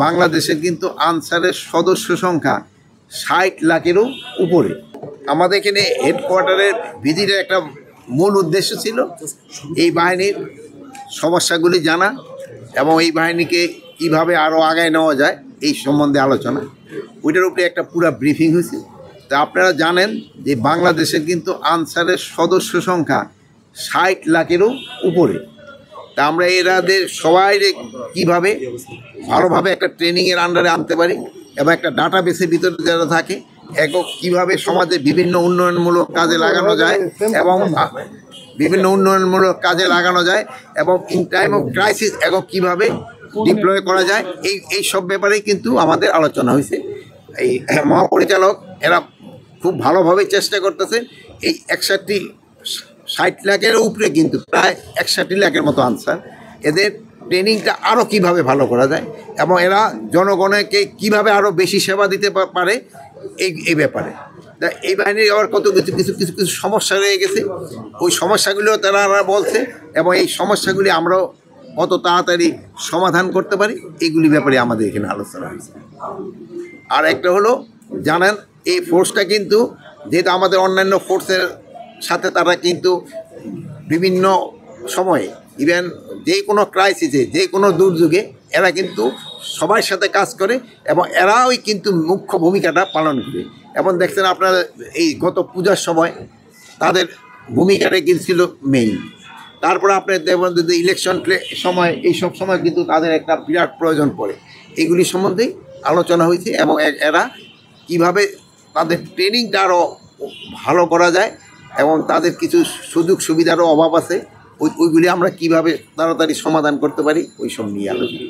বাংলাদেশের কিন্তু আনসারের সদস্য সংখ্যা ৬০ লাখেরও উপরে। আমাদের এখানে হেডকোয়ার্টারের ভিজিটের একটা মূল উদ্দেশ্য ছিল এই বাহিনীর সমস্যাগুলি জানা এবং এই বাহিনীকে কীভাবে আরও আগায় নেওয়া যায় এই সম্বন্ধে আলোচনা। ওইটার উপরে একটা পুরো ব্রিফিং হয়েছে। তা আপনারা জানেন যে বাংলাদেশের কিন্তু আনসারের সদস্য সংখ্যা ৬০ লাখেরও উপরে। তা আমরা এরাদের সবাই কীভাবে ভালোভাবে একটা ট্রেনিংয়ের আন্ডারে আনতে পারি এবং একটা ডাটাবেসের ভিতরে যারা থাকে একক কীভাবে সমাজে বিভিন্ন উন্নয়নমূলক কাজে লাগানো যায় এবং ইন টাইম অফ ক্রাইসিস একক কীভাবে ডিপ্লয় করা যায় এই সব ব্যাপারেই কিন্তু আমাদের আলোচনা হয়েছে। এই মহাপরিচালক এরা খুব ভালোভাবে চেষ্টা করতেছে। এই ৬০ লাখের উপরে কিন্তু প্রায় ৬১ লাখের মতো আনসার, এদের ট্রেনিংটা আরও কিভাবে ভালো করা যায় এবং এরা জনগণকে কিভাবে আরও বেশি সেবা দিতে পারে এই ব্যাপারে। তা এই বাহিনীর আবার কত কিছু সমস্যা রয়ে গেছে, ওই সমস্যাগুলিও তারা বলছে এবং এই সমস্যাগুলি আমরাও কত তাড়াতাড়ি সমাধান করতে পারি এইগুলি ব্যাপারে আমাদের এখানে আলোচনা হয়েছে। আর একটা হলো জানেন এই ফোর্সটা কিন্তু যেহেতু আমাদের অন্যান্য ফোর্সের সাথে তারা কিন্তু বিভিন্ন সময়ে ইভেন যে কোনো ক্রাইসিসে যে কোনো দুর্যোগে এরা কিন্তু সবার সাথে কাজ করে এবং এরাই কিন্তু মুখ্য ভূমিকাটা পালন করে। এবং দেখছেন আপনারা এই গত পূজার সময় তাদের ভূমিকাটা কিন্তু ছিল মেইন। তারপরে আপনার দেখবেন যদি ইলেকশন সময় এইসব সময় কিন্তু তাদের একটা বিরাট প্রয়োজন পড়ে। এগুলি সম্বন্ধেই আলোচনা হয়েছে এবং এরা কিভাবে তাদের ট্রেনিংটা আরও ভালো করা যায় এবং তাদের কিছু সুযোগ সুবিধারও অভাব আছে, ওইগুলি আমরা কিভাবে তাড়াতাড়ি সমাধান করতে পারি ওই সব নিয়ে আলোচনা।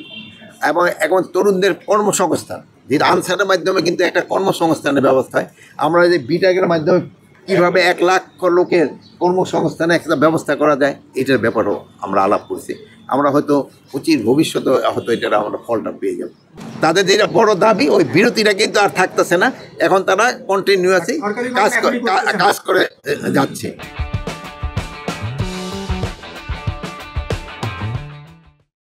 এবং এখন তরুণদের কর্মসংস্থান, যেটা আনসারের মাধ্যমে কিন্তু একটা কর্মসংস্থানের ব্যবস্থা হয়। আমরা যে বিটাকের মাধ্যমে কীভাবে ১ লাখ লোকের কর্মসংস্থানে একটা ব্যবস্থা করা যায় এটার ব্যাপারেও আমরা আলাপ করছি। আমরা হয়তো অচির ভবিষ্যতে হয়তো এটার আমরা ফলটা পেয়ে যাব। তাদের যেটা বড় দাবি ওই বিরতিটা কিন্তু আর থাকতেছে না, এখন তারা কন্টিনিউয়াসলি কাজ করে যাচ্ছে।